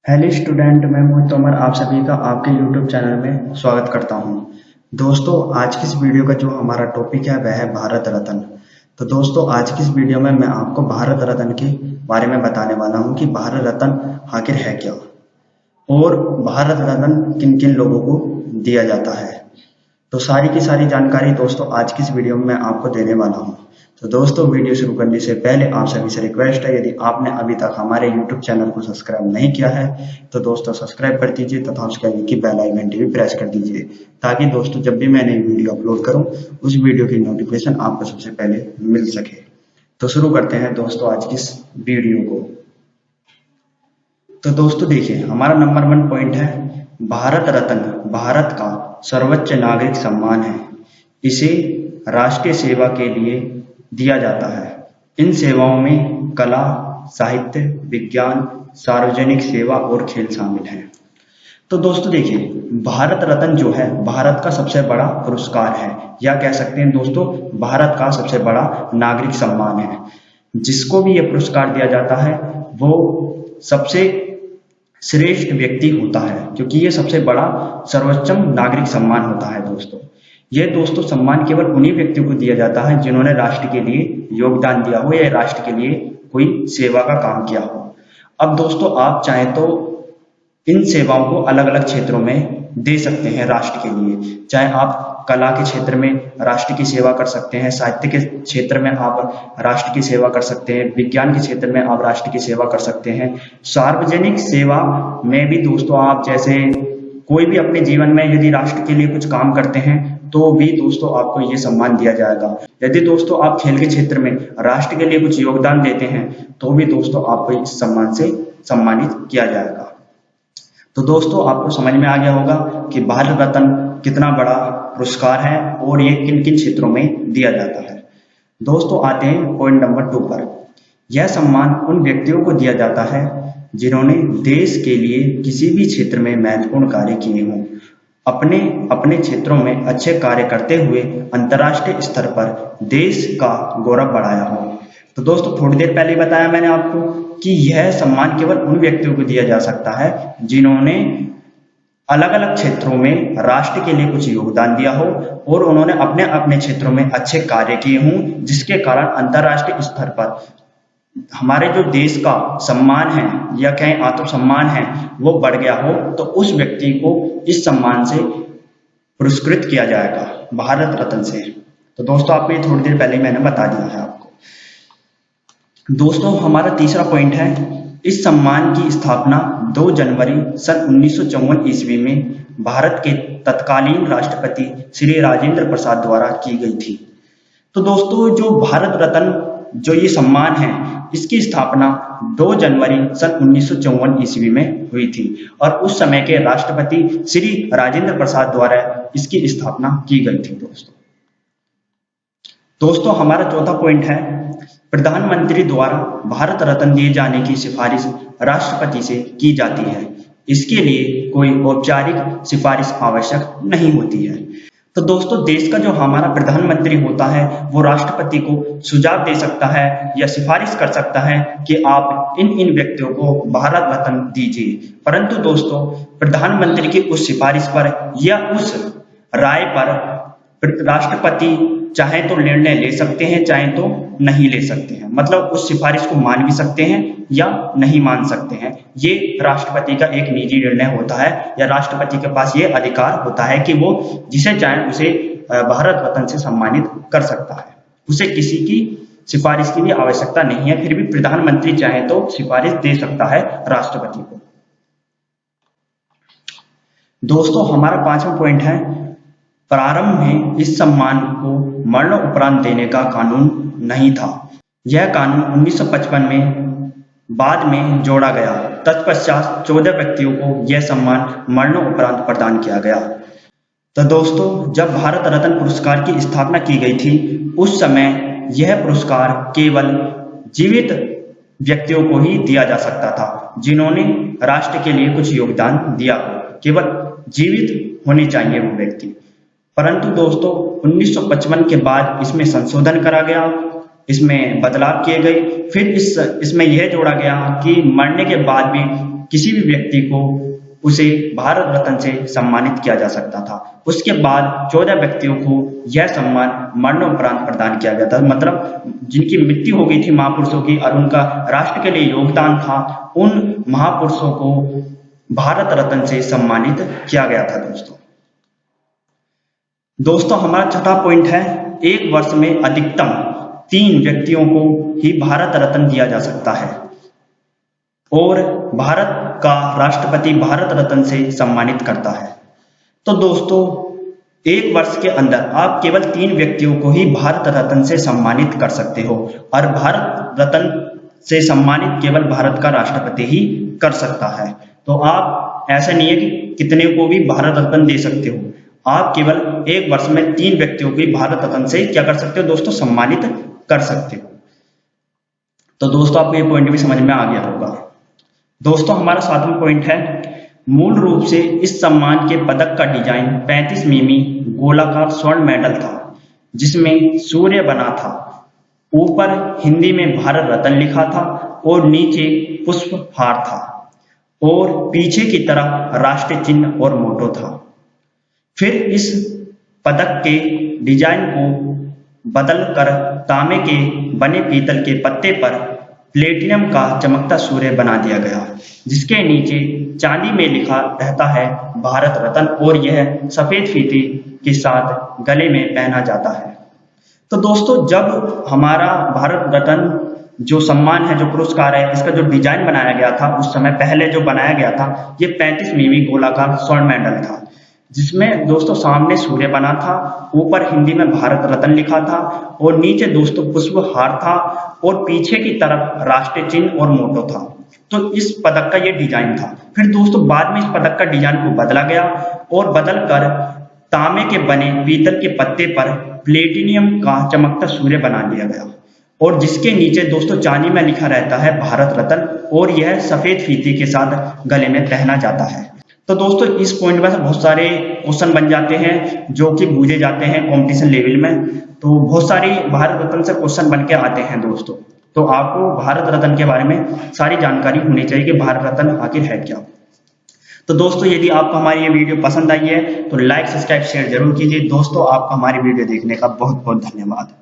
Hello student, मैं मोहित तोमर आप सभी का आपके यूट्यूब चैनल में स्वागत करता हूं। दोस्तों, आज की इस वीडियो का जो हमारा टॉपिक है वह है भारत रत्न। तो दोस्तों, आज की इस वीडियो में मैं आपको भारत रत्न के बारे में बताने वाला हूं कि भारत रत्न आखिर है क्या और भारत रत्न किन किन लोगों को दिया जाता है। तो सारी की सारी जानकारी दोस्तों आज की इस वीडियो में मैं आपको देने वाला हूं। तो दोस्तों, वीडियो शुरू करने से पहले आप सभी से रिक्वेस्ट है, यदि आपने अभी तक हमारे YouTube चैनल को सब्सक्राइब नहीं किया है तो दोस्तों सब्सक्राइब कर दीजिए तथा उसके आगे की बेल आइकन भी प्रेस कर दीजिए, ताकि दोस्तों जब भी मैं नई वीडियो अपलोड करूं उस वीडियो की नोटिफिकेशन आपको सबसे पहले मिल सके। तो शुरू करते हैं दोस्तों आज की इस वीडियो को। तो दोस्तों देखिए, हमारा नंबर 1 पॉइंट है भारत रत्न भारत का सर्वोच्च नागरिक सम्मान है। इसे राष्ट्रीय सेवा के लिए दिया जाता है। इन सेवाओं में कला, साहित्य, विज्ञान, सार्वजनिक सेवा और खेल शामिल हैं। तो दोस्तों देखिए, भारत रत्न जो है भारत का सबसे बड़ा पुरस्कार है, या कह सकते हैं दोस्तों भारत का सबसे बड़ा नागरिक सम्मान है। जिसको भी यह पुरस्कार दिया जाता है वो सबसे श्रेष्ठ व्यक्ति होता है, क्योंकि ये सबसे बड़ा सर्वोच्चम नागरिक सम्मान होता है। दोस्तों, यह दोस्तों सम्मान केवल उन्हीं व्यक्तियों को दिया जाता है जिन्होंने राष्ट्र के लिए योगदान दिया हो या राष्ट्र के लिए कोई सेवा का काम किया हो। अब दोस्तों, आप चाहें तो इन सेवाओं को अलग अलग क्षेत्रों में दे सकते हैं राष्ट्र के लिए। चाहे आप कला के क्षेत्र में राष्ट्र की सेवा कर सकते हैं, साहित्य के क्षेत्र में आप राष्ट्र की सेवा कर सकते हैं, विज्ञान के क्षेत्र में आप राष्ट्र की सेवा कर सकते हैं, सार्वजनिक सेवा में भी दोस्तों आप जैसे कोई भी अपने जीवन में यदि राष्ट्र के लिए कुछ काम करते हैं तो भी दोस्तों आपको ये सम्मान दिया जाएगा। यदि दोस्तों आप खेल के क्षेत्र में राष्ट्र के लिए कुछ योगदान देते हैं तो भी दोस्तों आपको इस सम्मान से सम्मानित किया जाएगा। तो दोस्तों, आपको समझ में आ गया होगा कि भारत रत्न कितना बड़ा पुरस्कार है और ये किन किन क्षेत्रों में दिया जाता है। दोस्तों, आते हैं पॉइंट नंबर 2 पर। यह सम्मान उन व्यक्तियों को दिया जाता है जिन्होंने देश के लिए किसी भी क्षेत्र में महत्वपूर्ण कार्य किए हों, अपने अपने क्षेत्रों में अच्छे कार्य करते हुए अंतर्राष्ट्रीय स्तर पर देश का गौरव बढ़ाया हो। तो दोस्तों, थोड़ी देर पहले बताया मैंने आपको कि यह सम्मान केवल उन व्यक्तियों को दिया जा सकता है जिन्होंने अलग अलग क्षेत्रों में राष्ट्र के लिए कुछ योगदान दिया हो और उन्होंने अपने अपने क्षेत्रों में अच्छे कार्य किए हों, जिसके कारण अंतर्राष्ट्रीय स्तर पर हमारे जो देश का सम्मान है या कहें आत्मसम्मान है वो बढ़ गया हो, तो उस व्यक्ति को इस सम्मान से पुरस्कृत किया जाएगा भारत रत्न से। तो दोस्तों, आपको ये थोड़ी देर पहले मैंने बता दिया है आपको। दोस्तों, हमारा तीसरा पॉइंट है, इस सम्मान की स्थापना 2 जनवरी सन 1954 ईस्वी में भारत के तत्कालीन राष्ट्रपति श्री राजेंद्र प्रसाद द्वारा की गई थी। तो दोस्तों, जो भारत रत्न जो ये सम्मान है इसकी स्थापना 2 जनवरी सन 1954 ईस्वी में हुई थी और उस समय के राष्ट्रपति श्री राजेंद्र प्रसाद द्वारा इसकी स्थापना की गई थी। दोस्तों, हमारा चौथा पॉइंट है, प्रधानमंत्री द्वारा भारत रत्न दिए जाने की सिफारिश राष्ट्रपति से की जाती है। इसके लिए कोई औपचारिक सिफारिश आवश्यक नहीं होती है। तो दोस्तों, देश का जो हमारा प्रधानमंत्री होता है वो राष्ट्रपति को सुझाव दे सकता है या सिफारिश कर सकता है कि आप इन इन व्यक्तियों को भारत रत्न दीजिए। परंतु दोस्तों, प्रधानमंत्री की उस सिफारिश पर या उस राय पर राष्ट्रपति चाहे तो निर्णय ले सकते हैं, चाहे तो नहीं ले सकते हैं। मतलब उस सिफारिश को मान भी सकते हैं या नहीं मान सकते हैं। ये राष्ट्रपति का एक निजी निर्णय होता है या राष्ट्रपति के पास ये अधिकार होता है कि वो जिसे चाहे उसे भारत रत्न से सम्मानित कर सकता है। उसे किसी की सिफारिश की भी आवश्यकता नहीं है, फिर भी प्रधानमंत्री चाहे तो सिफारिश दे सकता है राष्ट्रपति को। दोस्तों, हमारा 5वां पॉइंट है, प्रारंभ में इस सम्मान को मरणोपरांत देने का कानून नहीं था। यह कानून 1955 में बाद में जोड़ा गया। तत्पश्चात 14 व्यक्तियों को यह सम्मान मरणोपरांत प्रदान किया गया। तो दोस्तों, जब भारत रत्न पुरस्कार की स्थापना की गई थी उस समय यह पुरस्कार केवल जीवित व्यक्तियों को ही दिया जा सकता था जिन्होंने राष्ट्र के लिए कुछ योगदान दिया हो। केवल जीवित होने चाहिए वो व्यक्ति। परंतु दोस्तों, 1955 के बाद इसमें संशोधन करा गया, इसमें बदलाव किए गए। फिर इसमें यह जोड़ा गया कि मरने के बाद भी किसी भी व्यक्ति को उसे भारत रत्न से सम्मानित किया जा सकता था। उसके बाद 14 व्यक्तियों को यह सम्मान मरणोपरांत प्रदान किया गया था, मतलब जिनकी मृत्यु हो गई थी महापुरुषों की और उनका राष्ट्र के लिए योगदान था, उन महापुरुषों को भारत रत्न से सम्मानित किया गया था। दोस्तों हमारा छठा पॉइंट है, एक वर्ष में अधिकतम 3 व्यक्तियों को ही भारत रत्न दिया जा सकता है और भारत का राष्ट्रपति भारत रत्न से सम्मानित करता है। तो दोस्तों एक वर्ष के अंदर आप केवल 3 व्यक्तियों को ही भारत रत्न से सम्मानित कर सकते हो और भारत रत्न से सम्मानित केवल भारत का राष्ट्रपति ही कर सकता है। तो आप ऐसा नहीं है कि कितने को भी भारत रत्न दे सकते हो, आप केवल एक वर्ष में 3 व्यक्तियों को भारत रत्न से क्या कर सकते हो दोस्तों, सम्मानित कर सकते हो। तो दोस्तों आपको ये पॉइंट भी समझ में आ गया होगा। दोस्तों हमारा 7वां पॉइंट है, मूल रूप से इस सम्मान के पदक का डिजाइन 35 मिमी गोलाकार स्वर्ण मेडल था जिसमें सूर्य बना था, ऊपर हिंदी में भारत रत्न लिखा था और नीचे पुष्प हार था और पीछे की तरफ राष्ट्रीय चिन्ह और मोटो था। फिर इस पदक के डिजाइन को बदलकर तांबे के बने पीतल के पत्ते पर प्लेटिनम का चमकता सूर्य बना दिया गया, जिसके नीचे चांदी में लिखा रहता है भारत रत्न और यह सफेद फीते के साथ गले में पहना जाता है। तो दोस्तों जब हमारा भारत रत्न जो सम्मान है, जो पुरस्कार है, इसका जो डिजाइन बनाया गया था उस समय पहले जो बनाया गया था, ये 35 मिमी गोलाकार स्वर्ण मेडल था जिसमें दोस्तों सामने सूर्य बना था, ऊपर हिंदी में भारत रत्न लिखा था और नीचे दोस्तों पुष्प हार था और पीछे की तरफ राष्ट्रीय चिन्ह और मोटो था। तो इस पदक का ये डिजाइन था। फिर दोस्तों बाद में इस पदक का डिजाइन को बदला गया और बदलकर तांबे के बने पीतल के पत्ते पर प्लेटिनियम का चमकता सूर्य बना दिया गया और जिसके नीचे दोस्तों चांदी में लिखा रहता है भारत रत्न और यह सफेद फीते के साथ गले में पहना जाता है। तो दोस्तों इस पॉइंट में से बहुत सारे क्वेश्चन बन जाते हैं जो कि पूछे जाते हैं कंपटीशन लेवल में। तो बहुत सारी भारत रत्न से क्वेश्चन बन के आते हैं दोस्तों। तो आपको भारत रत्न के बारे में सारी जानकारी होनी चाहिए कि भारत रत्न आखिर है क्या। तो दोस्तों यदि आपको हमारी ये वीडियो पसंद आई है तो लाइक, सब्सक्राइब, शेयर जरूर कीजिए। दोस्तों आपका हमारी वीडियो देखने का बहुत बहुत धन्यवाद।